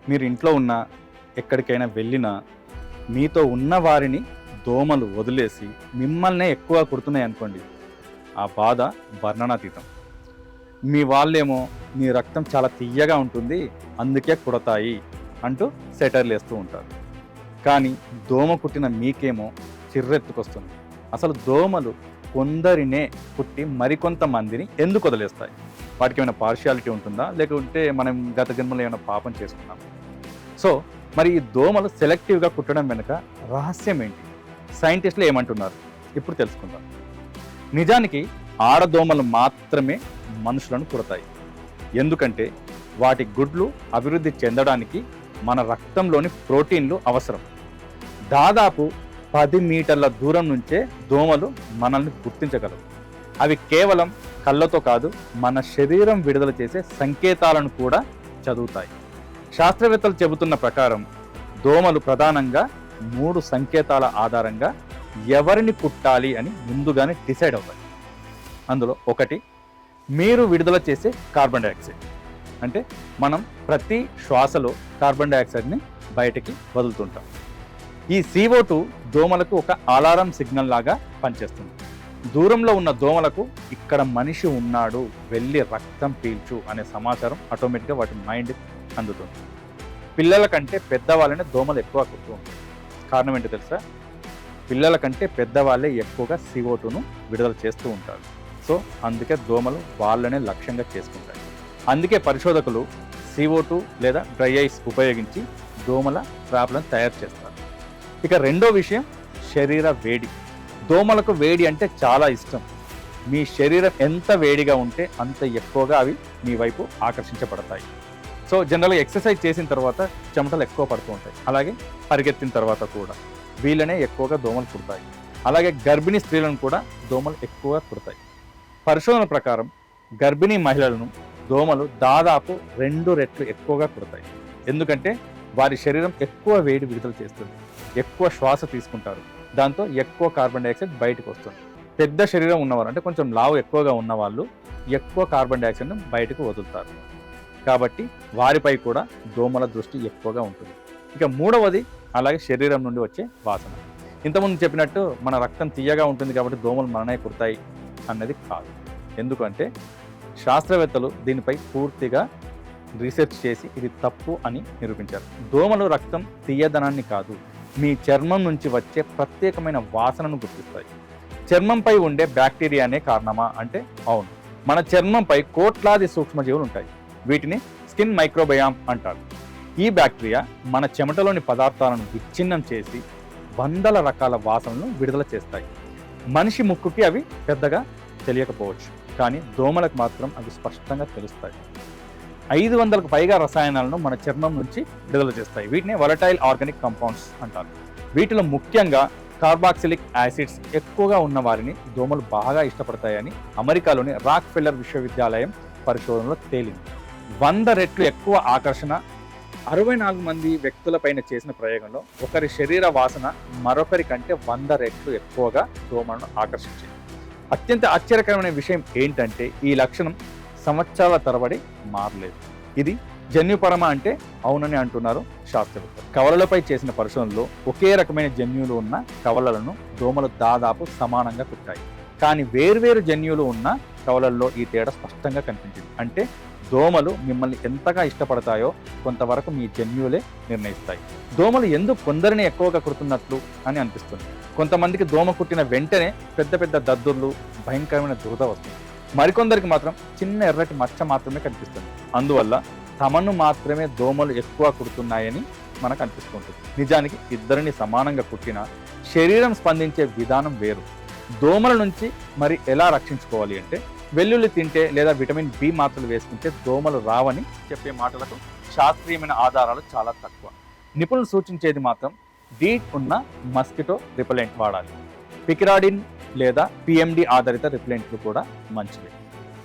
మీరు ఇంట్లో ఉన్నా, ఎక్కడికైనా వెళ్ళినా, మీతో ఉన్న వారిని దోమలు వదిలేసి మిమ్మల్నే ఎక్కువ కుడుతున్నాయి అనుకోండి, ఆ బాధ వర్ణనాతీతం. మీ వాళ్ళేమో మీ రక్తం చాలా తియ్యగా ఉంటుంది, అందుకే కుడతాయి అంటూ సెటైర్లు వేస్తూ ఉంటారు. కానీ దోమ కుట్టిన మీకేమో చిర్రెత్తుకొస్తుంది. అసలు దోమలు కొందరినే కుట్టి మరికొంతమందిని ఎందుకు వదిలేస్తాయి? వాటికి ఏమైనా పార్షియాలిటీ ఉంటుందా, లేకుంటే మనం గత జన్మలో ఏమైనా పాపం చేసుకున్నాం? సో మరి ఈ దోమలు సెలెక్టివ్గా కుట్టడం వెనుక రహస్యం ఏంటి? సైంటిస్టులు ఏమంటున్నారు? ఇప్పుడు తెలుసుకుందాం. నిజానికి ఆడదోమలు మాత్రమే మనుషులను కుడతాయి. ఎందుకంటే వాటి గుడ్లు అభివృద్ధి చెందడానికి మన రక్తంలోని ప్రోటీన్లు అవసరం. దాదాపు 10 మీటర్ల దూరం నుంచే దోమలు మనల్ని గుర్తించగలవు. అవి కేవలం కళ్ళతో కాదు, మన శరీరం విడుదల చేసే సంకేతాలను కూడా చదువుతాయి. శాస్త్రవేత్తలు చెబుతున్న ప్రకారం దోమలు ప్రధానంగా 3 సంకేతాల ఆధారంగా ఎవరిని కుట్టాలి అని ముందుగానే డిసైడ్ అవుతాయి. అందులో ఒకటి, మీరు విడుదల చేసే కార్బన్ డైఆక్సైడ్. అంటే మనం ప్రతి శ్వాసలో కార్బన్ డైఆక్సైడ్ని బయటికి వదులుతుంటాం. ఈ CO2 దోమలకు ఒక అలారం సిగ్నల్ లాగా పనిచేస్తుంది. దూరంలో ఉన్న దోమలకు ఇక్కడ మనిషి ఉన్నాడు, వెళ్ళి రక్తం పీల్చు అనే సమాచారం ఆటోమేటిక్గా వాటి మైండ్ అందుతుంది. పిల్లల కంటే పెద్దవాళ్ళనే దోమలు ఎక్కువ కుడుతూ ఉంటాయి. కారణం ఏంటో తెలుసా? పిల్లల కంటే పెద్దవాళ్ళే ఎక్కువగా CO2ను విడుదల చేస్తూ ఉంటారు. సో అందుకే దోమలు వాళ్ళనే లక్ష్యంగా చేసుకుంటాయి. అందుకే పరిశోధకులు CO2 లేదా డ్రై ఐస్ ఉపయోగించి దోమల ట్రాప్లను తయారు చేస్తారు. ఇక రెండో విషయం, శరీర వేడి. దోమలకు వేడి అంటే చాలా ఇష్టం. మీ శరీరం ఎంత వేడిగా ఉంటే అంత ఎక్కువగా అవి మీ వైపు ఆకర్షించబడతాయి. సో జనరల్గా ఎక్సర్సైజ్ చేసిన తర్వాత చెమటలు ఎక్కువ పడుతూ ఉంటాయి. అలాగే పరిగెత్తిన తర్వాత కూడా వీళ్ళనే ఎక్కువగా దోమలు కుడతాయి. అలాగే గర్భిణీ స్త్రీలను కూడా దోమలు ఎక్కువగా కుడతాయి. పరిశోధన ప్రకారం గర్భిణీ మహిళలను దోమలు దాదాపు 2 రెట్లు ఎక్కువగా కుడతాయి. ఎందుకంటే వారి శరీరం ఎక్కువ వేడి విడుదల చేస్తుంది, ఎక్కువ శ్వాస తీసుకుంటారు, దాంతో ఎక్కువ కార్బన్ డైఆక్సైడ్ బయటకు వస్తుంది. పెద్ద శరీరం ఉన్నవారు, అంటే కొంచెం లావు ఎక్కువగా ఉన్నవాళ్ళు ఎక్కువ కార్బన్ డైఆక్సైడ్ను బయటకు వదులుతారు. కాబట్టి వారిపై కూడా దోమల దృష్టి ఎక్కువగా ఉంటుంది. ఇక మూడవది, అలాగే శరీరం నుండి వచ్చే వాసన. ఇంతకుముందు చెప్పినట్టు మన రక్తం తీయగా ఉంటుంది కాబట్టి దోమలు మననే కుడతాయి అన్నది కాదు. ఎందుకంటే శాస్త్రవేత్తలు దీనిపై పూర్తిగా రీసెర్చ్ చేసి ఇది తప్పు అని నిరూపించారు. దోమలు రక్తం తీయదనాన్ని కాదు, మీ చర్మం నుంచి వచ్చే ప్రత్యేకమైన వాసనను గుర్తిస్తాయి. చర్మంపై ఉండే బ్యాక్టీరియానే కారణమా అంటే అవును. మన చర్మంపై కోట్లాది సూక్ష్మజీవులు ఉంటాయి. వీటిని స్కిన్ మైక్రోబయామ్ అంటారు. ఈ బ్యాక్టీరియా మన చెమటలోని పదార్థాలను విచ్ఛిన్నం చేసి వందల రకాల వాసనలను విడుదల చేస్తాయి. మనిషి ముక్కుకి అవి పెద్దగా తెలియకపోవచ్చు, కానీ దోమలకు మాత్రం అవి స్పష్టంగా తెలుస్తాయి. 500కు పైగా రసాయనాలను మన చర్మం నుంచి విడుదల చేస్తాయి. వీటిని వొలటైల్ ఆర్గానిక్ కంపౌండ్స్ అంటారు. వీటిలో ముఖ్యంగా కార్బాక్సిలిక్ యాసిడ్స్ ఎక్కువగా ఉన్న వారిని దోమలు బాగా ఇష్టపడతాయని అమెరికాలోని రాక్ ఫెల్లర్ విశ్వవిద్యాలయం పరిశోధనలో తేలింది. 100 రెట్లు ఎక్కువ ఆకర్షణ. 64 మంది వ్యక్తులపైన చేసిన ప్రయోగంలో ఒకరి శరీర వాసన మరొకరి కంటే 100 రెట్లు ఎక్కువగా దోమలను ఆకర్షించింది. అత్యంత ఆశ్చర్యకరమైన విషయం ఏంటంటే ఈ లక్షణం సంవత్సరాల తరబడి మారలేదు. ఇది జన్యుపరమ అంటే అవునని అంటున్నారు శాస్త్రవేత్తలు. కవలలపై చేసిన పరిశోధనలో ఒకే రకమైన జన్యువులు ఉన్న కవలలను దోమలు దాదాపు సమానంగా కుట్టాయి. కానీ వేర్వేరు జన్యువులు ఉన్న కవలల్లో ఈ తేడా స్పష్టంగా కనిపించింది. అంటే దోమలు మిమ్మల్ని ఎంతగా ఇష్టపడతాయో కొంతవరకు మీ జన్యువులే నిర్ణయిస్తాయి. దోమలు ఎందుకు కొందరిని ఎక్కువగా కుడుతున్నట్లు అని అనిపిస్తుంది. కొంతమందికి దోమ కుట్టిన వెంటనే పెద్ద పెద్ద దద్దుర్లు, భయంకరమైన దురద వస్తుంది. మరికొందరికి మాత్రం చిన్న ఎర్రటి మచ్చ మాత్రమే కనిపిస్తుంది. అందువల్ల తమను మాత్రమే దోమలు ఎక్కువ కుడుతున్నాయని మనకు అనిపిస్తుంటుంది. నిజానికి ఇద్దరిని సమానంగా కుట్టినా శరీరం స్పందించే విధానం వేరు. దోమల నుంచి మరి ఎలా రక్షించుకోవాలి అంటే వెల్లుల్లి తింటే లేదా విటమిన్ B మాత్రలు వేసుకుంటే దోమలు రావని చెప్పే మాటలకు శాస్త్రీయమైన ఆధారాలు చాలా తక్కువ. నిపుణులు సూచించేది మాత్రం డీట్ ఉన్న మస్కిటో రిపెలెంట్ వాడాలి. పికిరాడిన్ లేదా PMD ఆధారిత రిపెలెంట్లు కూడా మంచివి.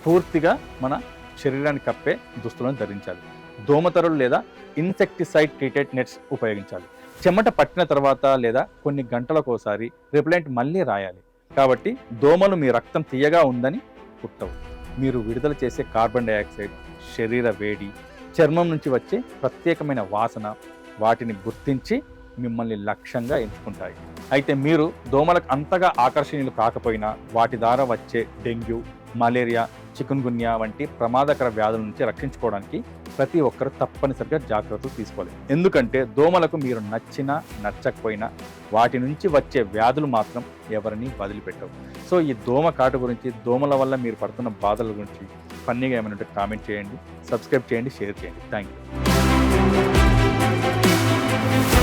పూర్తిగా మన శరీరాన్ని కప్పే దుస్తులను ధరించాలి. దోమతెరలు లేదా ఇన్సెక్టిసైడ్ ట్రీటెడ్ నెట్స్ ఉపయోగించాలి. చెమట పట్టిన తర్వాత లేదా కొన్ని గంటలకోసారి రిపెలెంట్ మళ్ళీ రాయాలి. కాబట్టి దోమలు మీ రక్తం తీయగా ఉందని కుట్టవు. మీరు విడుదల చేసే కార్బన్ డైఆక్సైడ్, శరీర వేడి, చర్మం నుంచి వచ్చే ప్రత్యేకమైన వాసన వాటిని గుర్తించి మిమ్మల్ని లక్ష్యంగా ఎంచుకుంటాయి. అయితే మీరు దోమలకు అంతగా ఆకర్షణీయులు కాకపోయినా వాటి ద్వారా వచ్చే డెంగ్యూ, మలేరియా, చికున్గున్యా వంటి ప్రమాదకర వ్యాధుల నుంచి రక్షించుకోవడానికి ప్రతి ఒక్కరు తప్పనిసరిగా జాగ్రత్తలు తీసుకోవాలి. ఎందుకంటే దోమలకు మీరు నచ్చినా నచ్చకపోయినా వాటి నుంచి వచ్చే వ్యాధులు మాత్రం ఎవరిని వదిలిపెట్టవు. సో ఈ దోమ కాటు గురించి, దోమల వల్ల మీరు పడుతున్న బాధల గురించి ఫన్నీగా ఏమైనా ఉంటే కామెంట్ చేయండి, సబ్స్క్రైబ్ చేయండి, షేర్ చేయండి. Thank you.